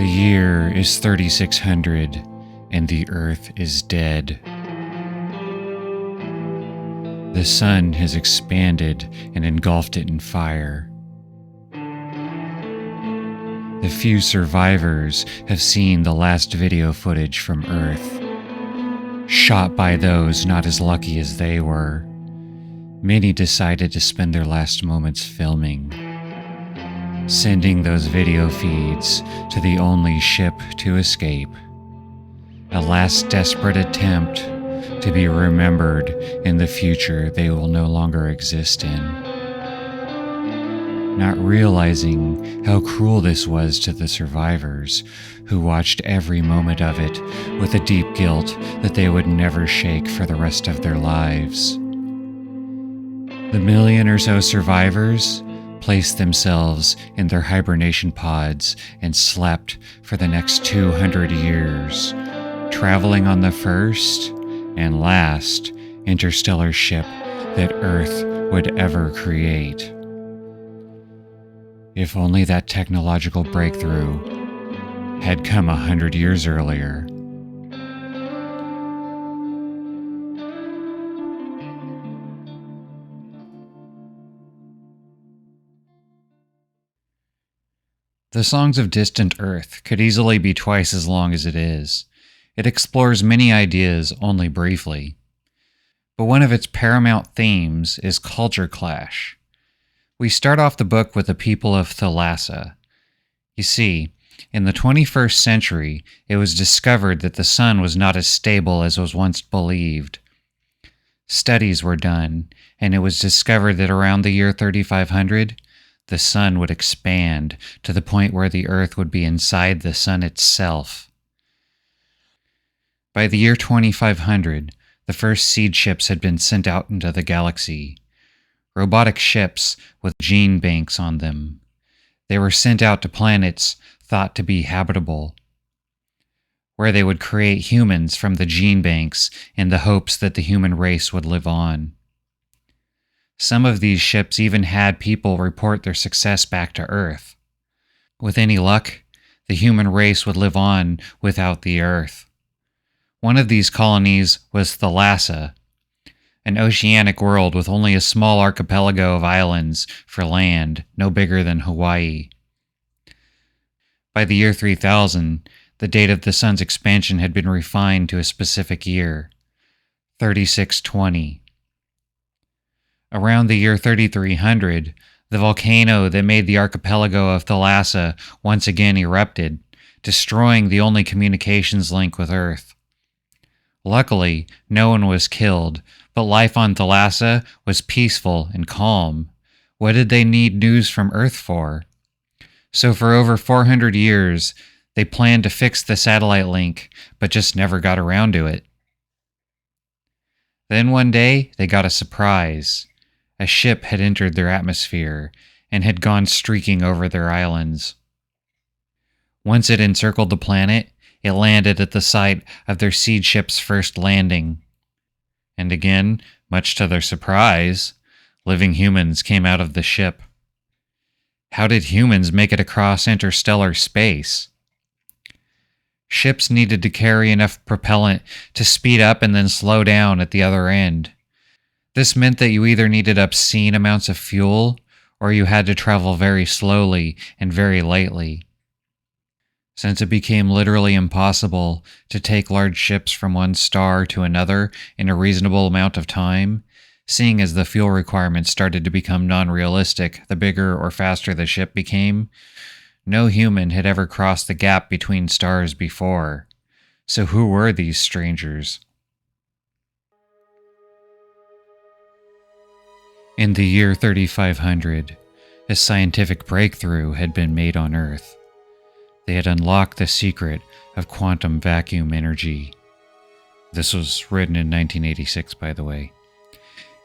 The year is 3600, and the Earth is dead. The sun has expanded and engulfed it in fire. The few survivors have seen the last video footage from Earth, shot by those not as lucky as they were. Many decided to spend their last moments filming, sending those video feeds to the only ship to escape. A last desperate attempt to be remembered in the future they will no longer exist in. Not realizing how cruel this was to the survivors, who watched every moment of it with a deep guilt that they would never shake for the rest of their lives. The million or so survivors placed themselves in their hibernation pods and slept for the next 200 years, traveling on the first and last interstellar ship that Earth would ever create. If only that technological breakthrough had come 100 years earlier. The Songs of Distant Earth could easily be twice as long as it is. It explores many ideas only briefly. But one of its paramount themes is culture clash. We start off the book with the people of Thalassa. You see, in the 21st century, it was discovered that the sun was not as stable as was once believed. Studies were done, and it was discovered that around the year 3500, the sun would expand to the point where the Earth would be inside the sun itself. By the year 2500, the first seed ships had been sent out into the galaxy. Robotic ships with gene banks on them. They were sent out to planets thought to be habitable, where they would create humans from the gene banks in the hopes that the human race would live on. Some of these ships even had people report their success back to Earth. With any luck, the human race would live on without the Earth. One of these colonies was Thalassa, an oceanic world with only a small archipelago of islands for land, no bigger than Hawaii. By the year 3000, the date of the sun's expansion had been refined to a specific year, 3620. Around the year 3300, the volcano that made the archipelago of Thalassa once again erupted, destroying the only communications link with Earth. Luckily, no one was killed, but life on Thalassa was peaceful and calm. What did they need news from Earth for? So for over 400 years, they planned to fix the satellite link, but just never got around to it. Then one day, they got a surprise. A ship had entered their atmosphere and had gone streaking over their islands. Once it encircled the planet, it landed at the site of their seed ship's first landing. And again, much to their surprise, living humans came out of the ship. How did humans make it across interstellar space? Ships needed to carry enough propellant to speed up and then slow down at the other end. This meant that you either needed obscene amounts of fuel, or you had to travel very slowly and very lightly. Since it became literally impossible to take large ships from one star to another in a reasonable amount of time, seeing as the fuel requirements started to become non-realistic the bigger or faster the ship became, no human had ever crossed the gap between stars before. So who were these strangers? In the year 3500, a scientific breakthrough had been made on Earth. They had unlocked the secret of quantum vacuum energy. This was written in 1986, by the way.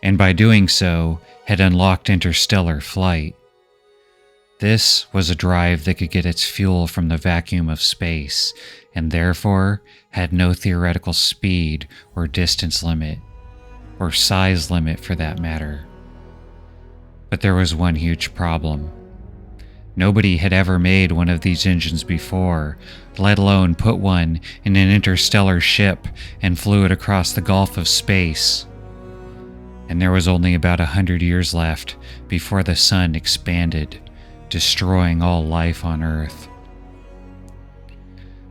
And by doing so, had unlocked interstellar flight. This was a drive that could get its fuel from the vacuum of space, and therefore had no theoretical speed or distance limit, or size limit for that matter. But there was one huge problem. Nobody had ever made one of these engines before, let alone put one in an interstellar ship and flew it across the gulf of space. And there was only about 100 years left before the sun expanded, destroying all life on Earth.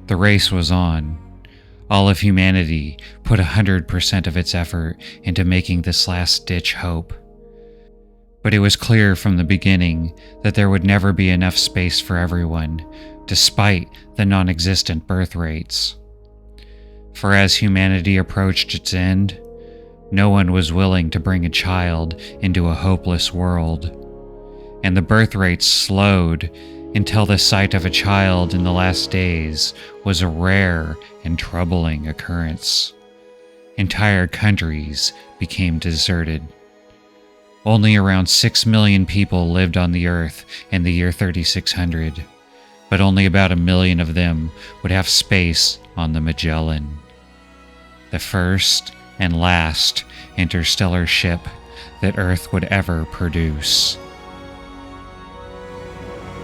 The race was on. All of humanity put 100% of its effort into making this last-ditch hope. But it was clear from the beginning that there would never be enough space for everyone, despite the non-existent birth rates. For as humanity approached its end, no one was willing to bring a child into a hopeless world, and the birth rates slowed until the sight of a child in the last days was a rare and troubling occurrence. Entire countries became deserted. Only around 6 million people lived on the Earth in the year 3600, but only about 1 million of them would have space on the Magellan, the first and last interstellar ship that Earth would ever produce.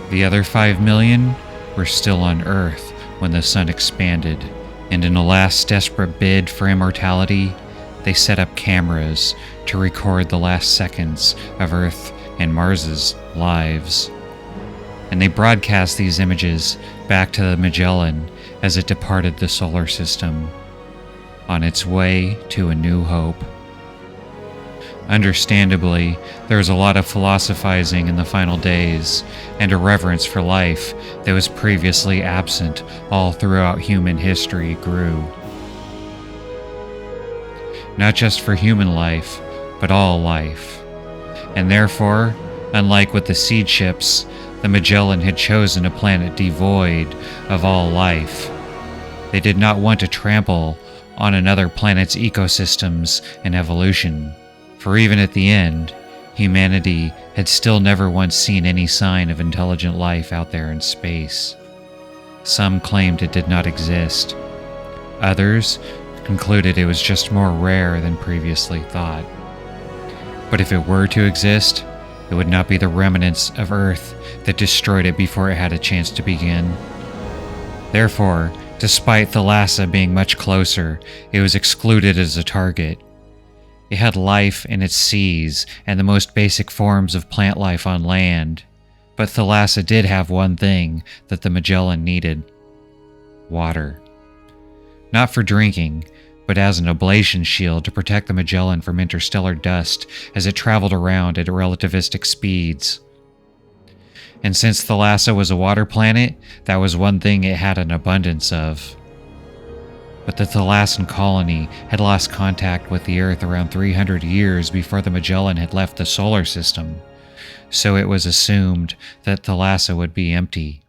The other 5 million were still on Earth when the sun expanded, and in a last desperate bid for immortality, they set up cameras to record the last seconds of Earth and Mars's lives. And they broadcast these images back to the Magellan as it departed the solar system, on its way to a new hope. Understandably, there was a lot of philosophizing in the final days, and a reverence for life that was previously absent all throughout human history grew. Not just for human life, but all life. And therefore, unlike with the seed ships, the Magellan had chosen a planet devoid of all life. They did not want to trample on another planet's ecosystems and evolution, for even at the end, humanity had still never once seen any sign of intelligent life out there in space. Some claimed it did not exist. Others concluded it was just more rare than previously thought. But if it were to exist, it would not be the remnants of Earth that destroyed it before it had a chance to begin. Therefore, despite Thalassa being much closer, it was excluded as a target. It had life in its seas and the most basic forms of plant life on land, but Thalassa did have one thing that the Magellan needed: water. Not for drinking, but as an ablation shield to protect the Magellan from interstellar dust as it traveled around at relativistic speeds. And since Thalassa was a water planet, that was one thing it had an abundance of. But the Thalassan colony had lost contact with the Earth around 300 years before the Magellan had left the solar system, so it was assumed that Thalassa would be empty.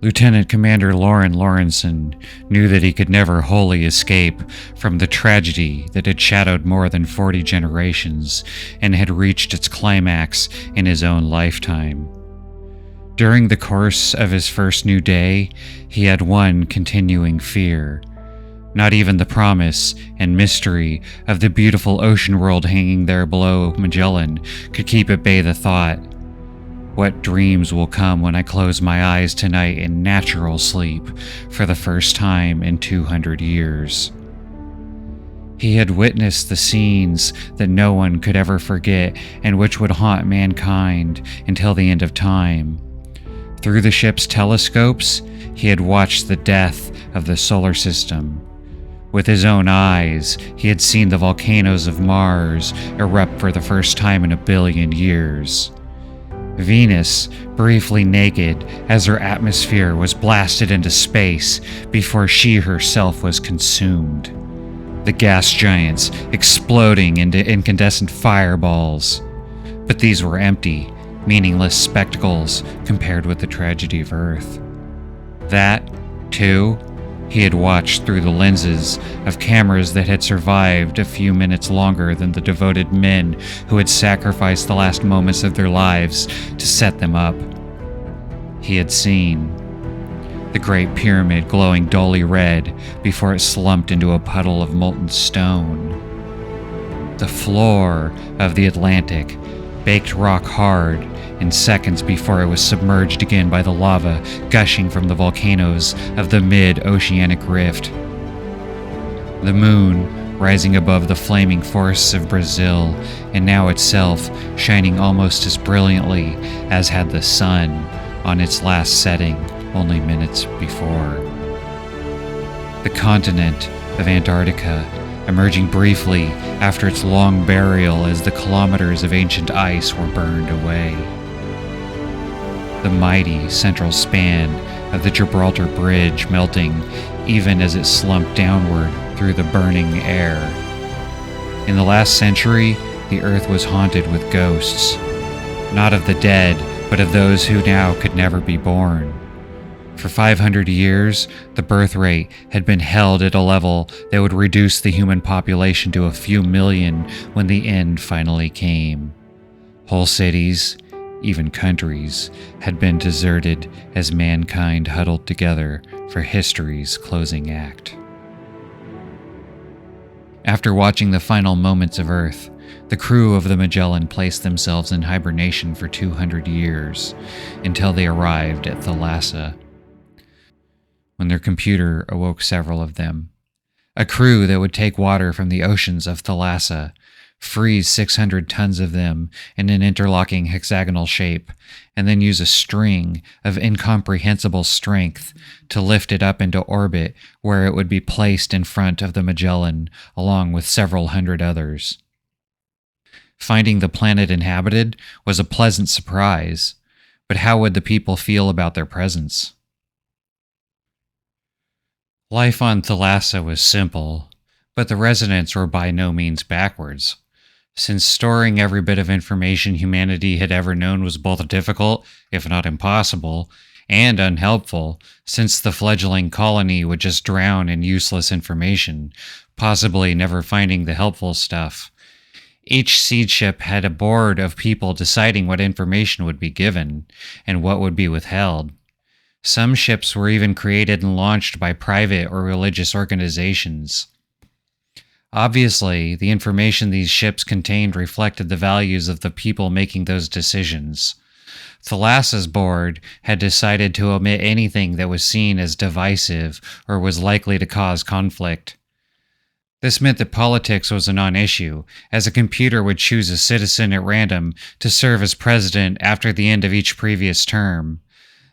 Lieutenant Commander Loren Lorenson knew that he could never wholly escape from the tragedy that had shadowed more than 40 generations and had reached its climax in his own lifetime. During the course of his first new day, he had one continuing fear. Not even the promise and mystery of the beautiful ocean world hanging there below Magellan could keep at bay the thought, what dreams will come when I close my eyes tonight in natural sleep for the first time in 200 years? He had witnessed the scenes that no one could ever forget and which would haunt mankind until the end of time. Through the ship's telescopes, he had watched the death of the solar system. With his own eyes, he had seen the volcanoes of Mars erupt for the first time in 1 billion years. Venus, briefly naked as her atmosphere was blasted into space before she herself was consumed. The gas giants exploding into incandescent fireballs. But these were empty, meaningless spectacles compared with the tragedy of Earth. That, too, he had watched through the lenses of cameras that had survived a few minutes longer than the devoted men who had sacrificed the last moments of their lives to set them up. He had seen the Great Pyramid glowing dully red before it slumped into a puddle of molten stone. The floor of the Atlantic baked rock hard in seconds before it was submerged again by the lava gushing from the volcanoes of the mid-oceanic rift. The moon, rising above the flaming forests of Brazil, and now itself shining almost as brilliantly as had the sun on its last setting only minutes before. The continent of Antarctica emerging briefly after its long burial as the kilometers of ancient ice were burned away. The mighty central span of the Gibraltar Bridge melting even as it slumped downward through the burning air. In the last century, the earth was haunted with ghosts, not of the dead, but of those who now could never be born. For 500 years, the birth rate had been held at a level that would reduce the human population to a few million when the end finally came. Whole cities, even countries, had been deserted as mankind huddled together for history's closing act. After watching the final moments of Earth, the crew of the Magellan placed themselves in hibernation for 200 years, until they arrived at Thalassa, when their computer awoke several of them. A crew that would take water from the oceans of Thalassa, freeze 600 tons of them in an interlocking hexagonal shape, and then use a string of incomprehensible strength to lift it up into orbit where it would be placed in front of the Magellan along with several hundred others. Finding the planet inhabited was a pleasant surprise, but how would the people feel about their presence? Life on Thalassa was simple, but the residents were by no means backwards. Since storing every bit of information humanity had ever known was both difficult, if not impossible, and unhelpful, since the fledgling colony would just drown in useless information, possibly never finding the helpful stuff. Each seed ship had a board of people deciding what information would be given, and what would be withheld. Some ships were even created and launched by private or religious organizations. Obviously, the information these ships contained reflected the values of the people making those decisions. Thalassa's board had decided to omit anything that was seen as divisive or was likely to cause conflict. This meant that politics was a non-issue, as a computer would choose a citizen at random to serve as president after the end of each previous term.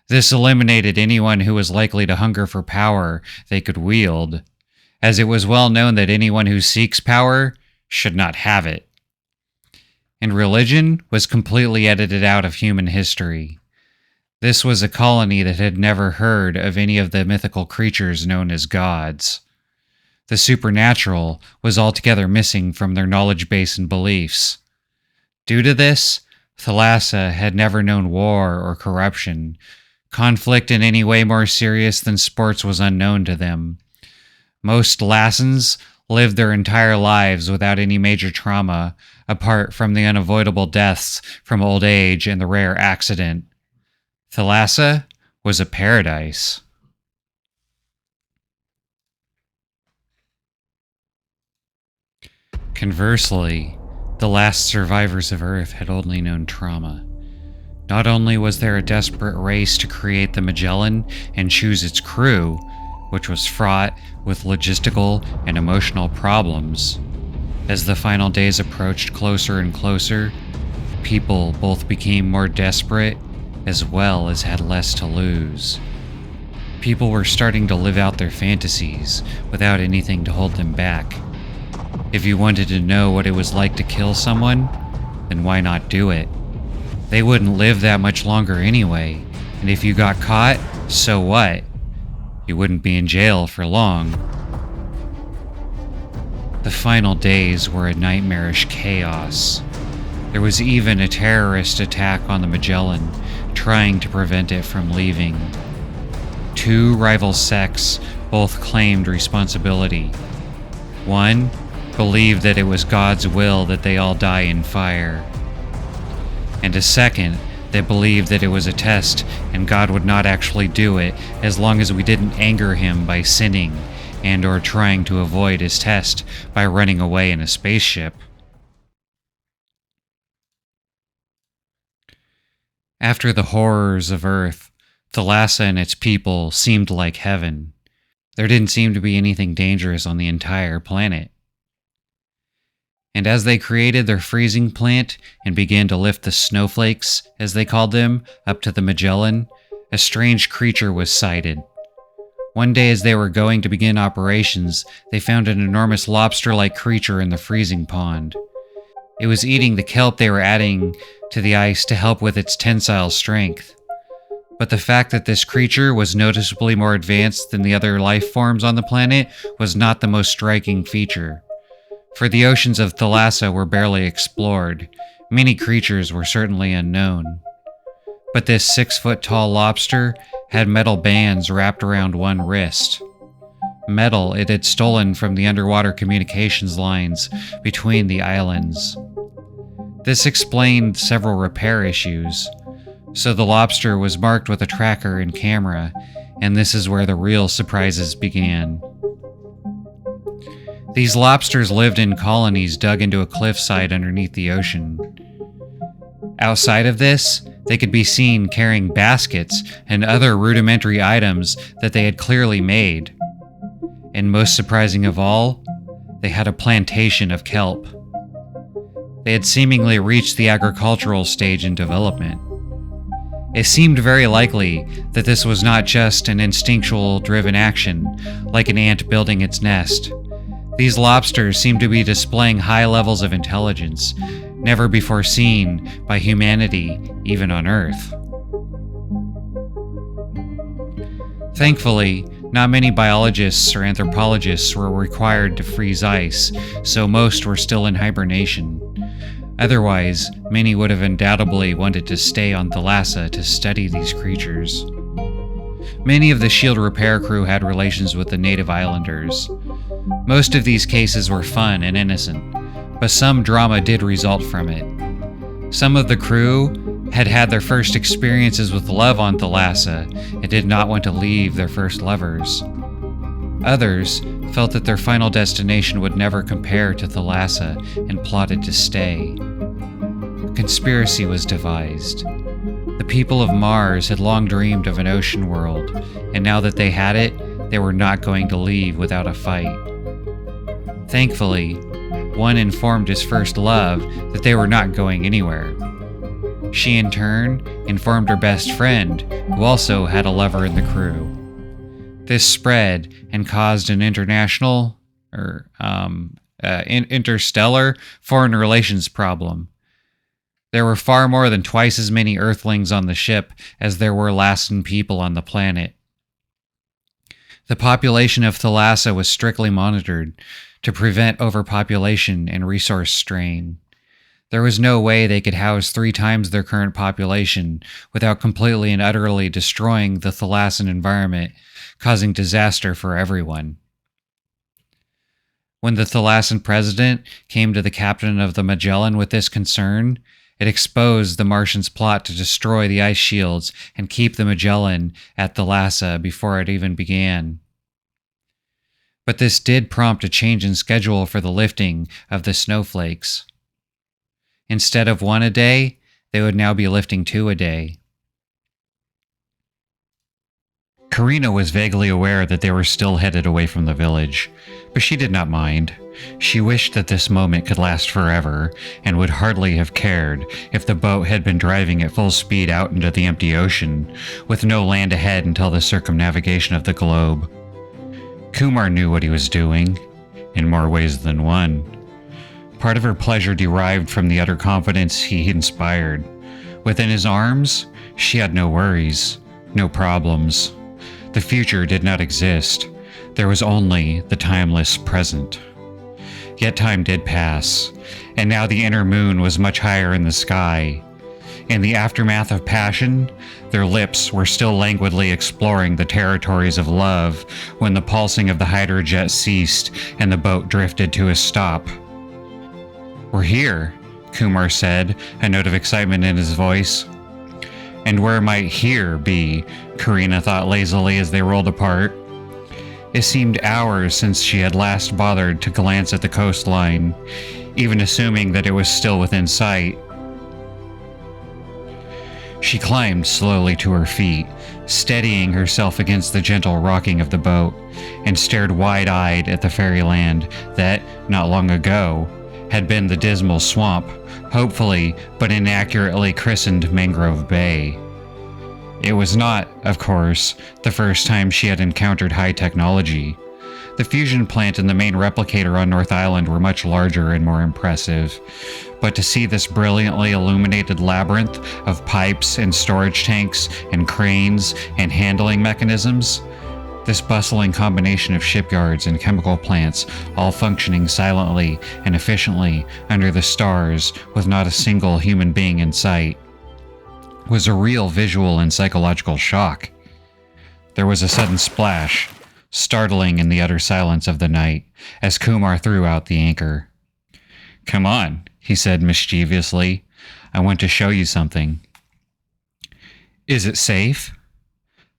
This eliminated anyone who was likely to hunger for power they could wield, as it was well known that anyone who seeks power should not have it. And religion was completely edited out of human history. This was a colony that had never heard of any of the mythical creatures known as gods. The supernatural was altogether missing from their knowledge base and beliefs. Due to this, Thalassa had never known war or corruption. Conflict in any way more serious than sports was unknown to them. Most Thalassans lived their entire lives without any major trauma, apart from the unavoidable deaths from old age and the rare accident. Thalassa was a paradise. Conversely, the last survivors of Earth had only known trauma. Not only was there a desperate race to create the Magellan and choose its crew, which was fraught with logistical and emotional problems. As the final days approached closer and closer, people both became more desperate as well as had less to lose. People were starting to live out their fantasies without anything to hold them back. If you wanted to know what it was like to kill someone, then why not do it? They wouldn't live that much longer anyway, and if you got caught, so what? You wouldn't be in jail for long. The final days were a nightmarish chaos. There was even a terrorist attack on the Magellan, trying to prevent it from leaving. Two rival sects both claimed responsibility. One believed that it was God's will that they all die in fire, and a second that believed that it was a test and God would not actually do it as long as we didn't anger him by sinning and or trying to avoid his test by running away in a spaceship. After the horrors of Earth, Thalassa and its people seemed like heaven. There didn't seem to be anything dangerous on the entire planet. And as they created their freezing plant and began to lift the snowflakes, as they called them, up to the Magellan, a strange creature was sighted. One day as they were going to begin operations, they found an enormous lobster-like creature in the freezing pond. It was eating the kelp they were adding to the ice to help with its tensile strength. But the fact that this creature was noticeably more advanced than the other life forms on the planet was not the most striking feature. For the oceans of Thalassa were barely explored. Many creatures were certainly unknown. But this 6-foot-tall lobster had metal bands wrapped around one wrist. Metal it had stolen from the underwater communications lines between the islands. This explained several repair issues. So the lobster was marked with a tracker and camera, and this is where the real surprises began. These lobsters lived in colonies dug into a cliffside underneath the ocean. Outside of this, they could be seen carrying baskets and other rudimentary items that they had clearly made. And most surprising of all, they had a plantation of kelp. They had seemingly reached the agricultural stage in development. It seemed very likely that this was not just an instinctual driven action, like an ant building its nest. These lobsters seemed to be displaying high levels of intelligence, never before seen by humanity, even on Earth. Thankfully, not many biologists or anthropologists were required to freeze ice, so most were still in hibernation. Otherwise, many would have undoubtedly wanted to stay on Thalassa to study these creatures. Many of the shield repair crew had relations with the native islanders. Most of these cases were fun and innocent, but some drama did result from it. Some of the crew had had their first experiences with love on Thalassa and did not want to leave their first lovers. Others felt that their final destination would never compare to Thalassa and plotted to stay. A conspiracy was devised. The people of Mars had long dreamed of an ocean world, and now that they had it, they were not going to leave without a fight. Thankfully, one informed his first love that they were not going anywhere. She in turn informed her best friend, who also had a lover in the crew. This spread and caused an interstellar foreign relations problem. There were far more than twice as many Earthlings on the ship as there were Lassan people on the planet. The population of Thalassa was strictly monitored to prevent overpopulation and resource strain. There was no way they could house 3 times their current population without completely and utterly destroying the Thalassan environment, causing disaster for everyone. When the Thalassan president came to the captain of the Magellan with this concern, it exposed the Martians' plot to destroy the ice shields and keep the Magellan at Thalassa before it even began. But this did prompt a change in schedule for the lifting of the snowflakes. Instead of 1 a day, they would now be lifting 2 a day. Karina was vaguely aware that they were still headed away from the village, but she did not mind. She wished that this moment could last forever, and would hardly have cared if the boat had been driving at full speed out into the empty ocean, with no land ahead until the circumnavigation of the globe. Kumar knew what he was doing, in more ways than one. Part of her pleasure derived from the utter confidence he inspired. Within his arms, she had no worries, no problems. The future did not exist. There was only the timeless present. Yet time did pass, and now the inner moon was much higher in the sky. In the aftermath of passion, their lips were still languidly exploring the territories of love when the pulsing of the hydrojet ceased and the boat drifted to a stop. "We're here," Kumar said, a note of excitement in his voice. And where might here be? Karina thought lazily as they rolled apart. It seemed hours since she had last bothered to glance at the coastline, even assuming that it was still within sight. She climbed slowly to her feet, steadying herself against the gentle rocking of the boat, and stared wide-eyed at the fairyland that, not long ago, had been the dismal swamp, hopefully but inaccurately christened Mangrove Bay. It was not, of course, the first time she had encountered high technology. The fusion plant and the main replicator on North Island were much larger and more impressive, but to see this brilliantly illuminated labyrinth of pipes and storage tanks and cranes and handling mechanisms, this bustling combination of shipyards and chemical plants all functioning silently and efficiently under the stars with not a single human being in sight, was a real visual and psychological shock. There was a sudden splash, startling in the utter silence of the night, as Kumar threw out the anchor. "Come on," he said mischievously. "I want to show you something." "Is it safe?"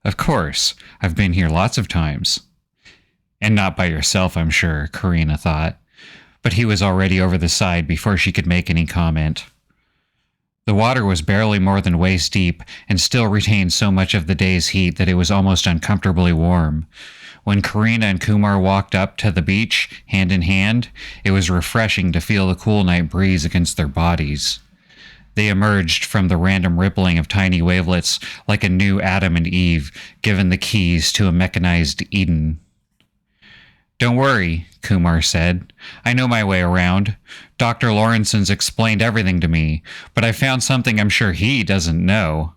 "Of course. I've been here lots of times." "And not by yourself, I'm sure," Karina thought. But he was already over the side before she could make any comment. The water was barely more than waist deep and still retained so much of the day's heat that it was almost uncomfortably warm. When Karina and Kumar walked up to the beach, hand in hand, it was refreshing to feel the cool night breeze against their bodies. They emerged from the random rippling of tiny wavelets like a new Adam and Eve, given the keys to a mechanized Eden. "Don't worry," Kumar said. "I know my way around. Dr. Lawrenson's explained everything to me, but I found something I'm sure he doesn't know."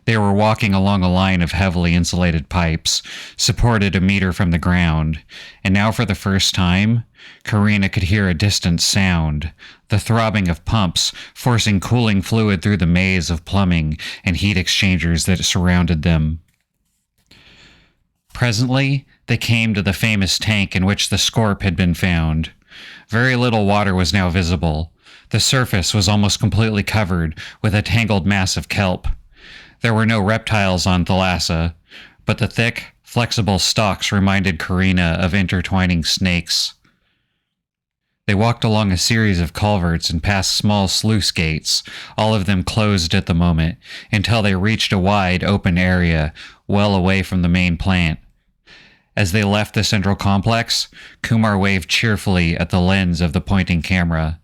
They were walking along a line of heavily insulated pipes, supported a meter from the ground, and now for the first time, Karina could hear a distant sound, the throbbing of pumps forcing cooling fluid through the maze of plumbing and heat exchangers that surrounded them. Presently, they came to the famous tank in which the scorp had been found. Very little water was now visible. The surface was almost completely covered with a tangled mass of kelp. There were no reptiles on Thalassa, but the thick, flexible stalks reminded Karina of intertwining snakes. They walked along a series of culverts and past small sluice gates, all of them closed at the moment, until they reached a wide, open area, well away from the main plant. As they left the central complex, Kumar waved cheerfully at the lens of the pointing camera.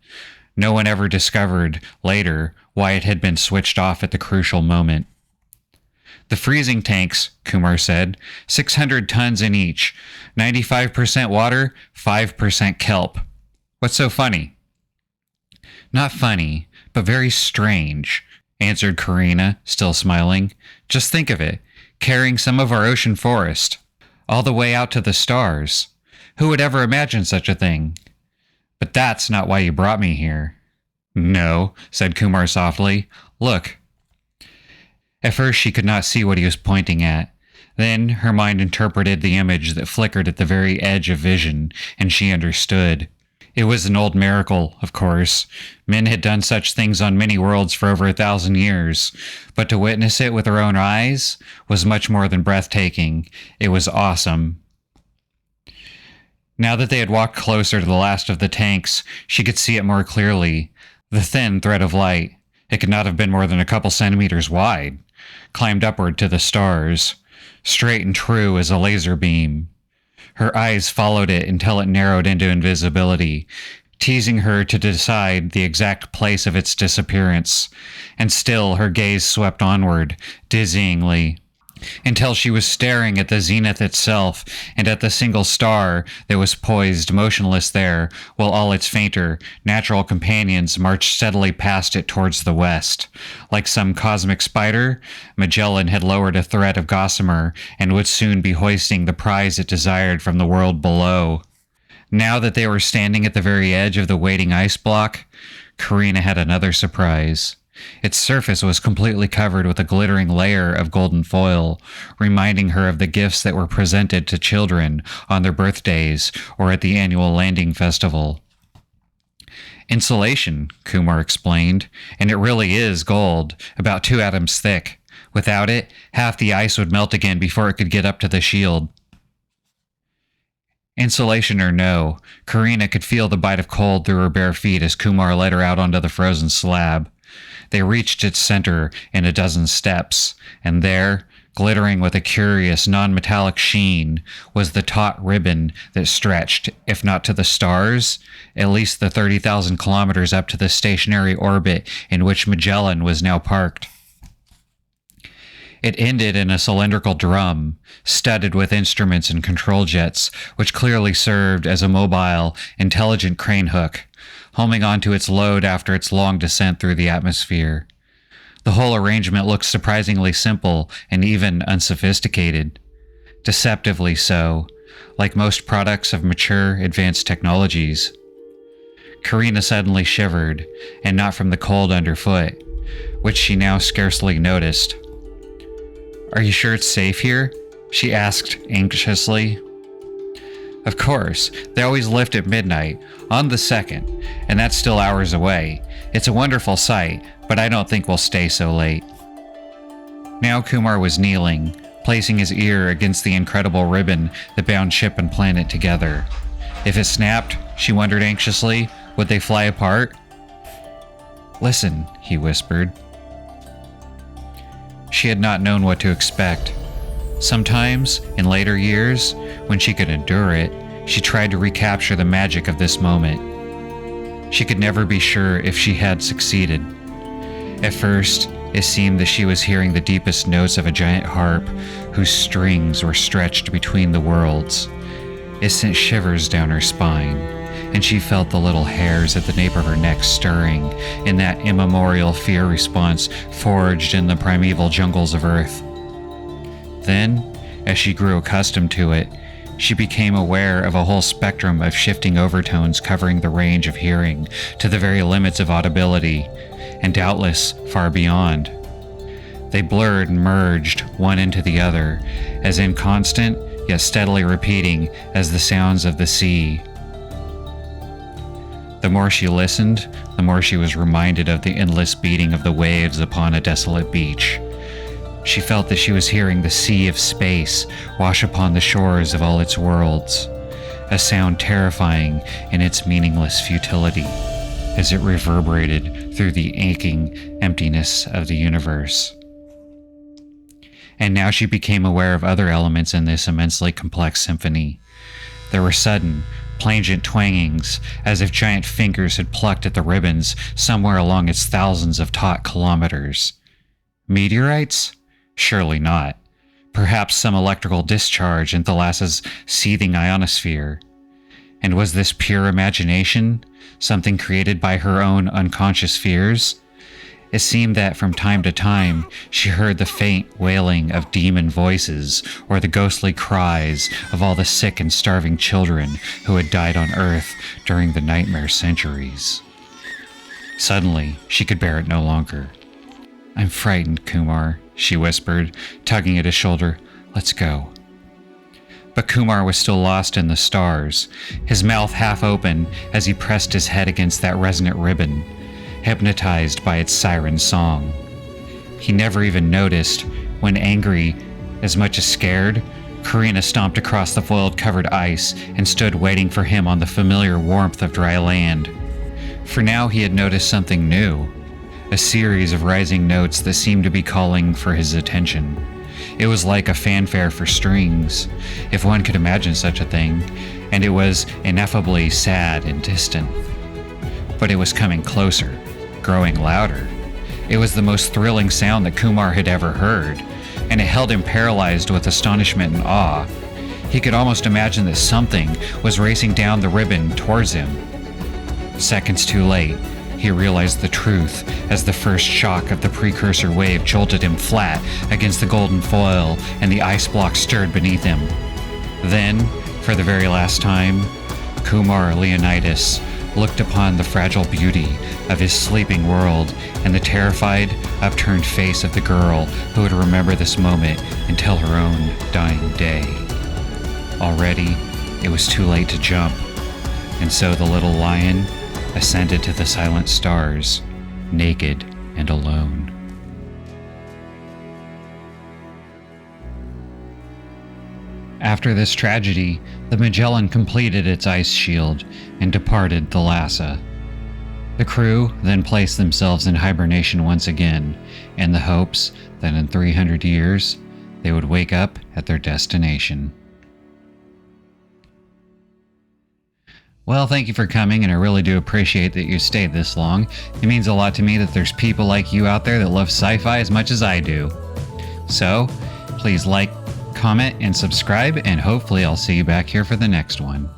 No one ever discovered, later, why it had been switched off at the crucial moment. "The freezing tanks," Kumar said, 600 tons in each, 95% water, 5% kelp. What's so funny?" "Not funny, but very strange," answered Karina, still smiling. "Just think of it, carrying some of our ocean forest, all the way out to the stars. Who would ever imagine such a thing? But that's not why you brought me here." "No," said Kumar softly. "Look." At first she could not see what he was pointing at. Then her mind interpreted the image that flickered at the very edge of vision, and she understood. It was an old miracle, of course. Men had done such things on many worlds for over 1,000 years, but to witness it with her own eyes was much more than breathtaking. It was awesome. Now that they had walked closer to the last of the tanks, she could see it more clearly. The thin thread of light, it could not have been more than a couple centimeters wide, climbed upward to the stars, straight and true as a laser beam. Her eyes followed it until it narrowed into invisibility, teasing her to decide the exact place of its disappearance, and still her gaze swept onward, dizzyingly, until she was staring at the zenith itself and at the single star that was poised motionless there, while all its fainter, natural companions marched steadily past it towards the west. Like some cosmic spider, Magellan had lowered a thread of gossamer and would soon be hoisting the prize it desired from the world below. Now that they were standing at the very edge of the waiting ice block, Karina had another surprise. Its surface was completely covered with a glittering layer of golden foil, reminding her of the gifts that were presented to children on their birthdays or at the annual landing festival. "Insulation," Kumar explained, "and it really is gold, about 2 atoms thick. Without it, half the ice would melt again before it could get up to the shield." Insulation or no, Karina could feel the bite of cold through her bare feet as Kumar led her out onto the frozen slab. They reached its center in a dozen steps, and there, glittering with a curious non-metallic sheen, was the taut ribbon that stretched, if not to the stars, at least the 30,000 kilometers up to the stationary orbit in which Magellan was now parked. It ended in a cylindrical drum, studded with instruments and control jets, which clearly served as a mobile, intelligent crane hook, homing onto its load after its long descent through the atmosphere. The whole arrangement looked surprisingly simple and even unsophisticated. Deceptively so, like most products of mature, advanced technologies. Karina suddenly shivered, and not from the cold underfoot, which she now scarcely noticed. "Are you sure it's safe here?" she asked anxiously. "Of course. They always lift at midnight, on the 2nd, and that's still hours away. It's a wonderful sight, but I don't think we'll stay so late." Now Kumar was kneeling, placing his ear against the incredible ribbon that bound ship and planet together. If it snapped, she wondered anxiously, would they fly apart? "Listen," he whispered. She had not known what to expect. Sometimes, in later years, when she could endure it, she tried to recapture the magic of this moment. She could never be sure if she had succeeded. At first, it seemed that she was hearing the deepest notes of a giant harp whose strings were stretched between the worlds. It sent shivers down her spine, and she felt the little hairs at the nape of her neck stirring in that immemorial fear response forged in the primeval jungles of Earth. Then, as she grew accustomed to it, she became aware of a whole spectrum of shifting overtones covering the range of hearing to the very limits of audibility, and doubtless far beyond. They blurred and merged one into the other, as inconstant yet steadily repeating as the sounds of the sea. The more she listened, the more she was reminded of the endless beating of the waves upon a desolate beach. She felt that she was hearing the sea of space wash upon the shores of all its worlds, a sound terrifying in its meaningless futility as it reverberated through the aching emptiness of the universe. And now she became aware of other elements in this immensely complex symphony. There were sudden, plangent twangings, as if giant fingers had plucked at the ribbons somewhere along its thousands of taut kilometers. Meteorites? Surely not. Perhaps some electrical discharge in Thalassa's seething ionosphere. And was this pure imagination? Something created by her own unconscious fears? It seemed that from time to time she heard the faint wailing of demon voices or the ghostly cries of all the sick and starving children who had died on Earth during the nightmare centuries. Suddenly, she could bear it no longer. "I'm frightened, Kumar," she whispered, tugging at his shoulder. "Let's go." But Kumar was still lost in the stars, his mouth half open as he pressed his head against that resonant ribbon, hypnotized by its siren song. He never even noticed when, angry as much as scared, Karina stomped across the foiled-covered ice and stood waiting for him on the familiar warmth of dry land. For now he had noticed something new, a series of rising notes that seemed to be calling for his attention. It was like a fanfare for strings, if one could imagine such a thing, and it was ineffably sad and distant. But it was coming closer, growing louder. It was the most thrilling sound that Kumar had ever heard, and it held him paralyzed with astonishment and awe. He could almost imagine that something was racing down the ribbon towards him. Seconds too late, he realized the truth as the first shock of the precursor wave jolted him flat against the golden foil and the ice block stirred beneath him. Then, for the very last time, Kumar Leonidas looked upon the fragile beauty of his sleeping world and the terrified, upturned face of the girl who would remember this moment until her own dying day. Already, it was too late to jump, and so the little lion ascended to the silent stars, naked and alone. After this tragedy, the Magellan completed its ice shield and departed Thalassa. The crew then placed themselves in hibernation once again, in the hopes that in 300 years they would wake up at their destination. Well, thank you for coming, and I really do appreciate that you stayed this long. It means a lot to me that there's people like you out there that love sci-fi as much as I do. So, please like, comment, and subscribe, and hopefully I'll see you back here for the next one.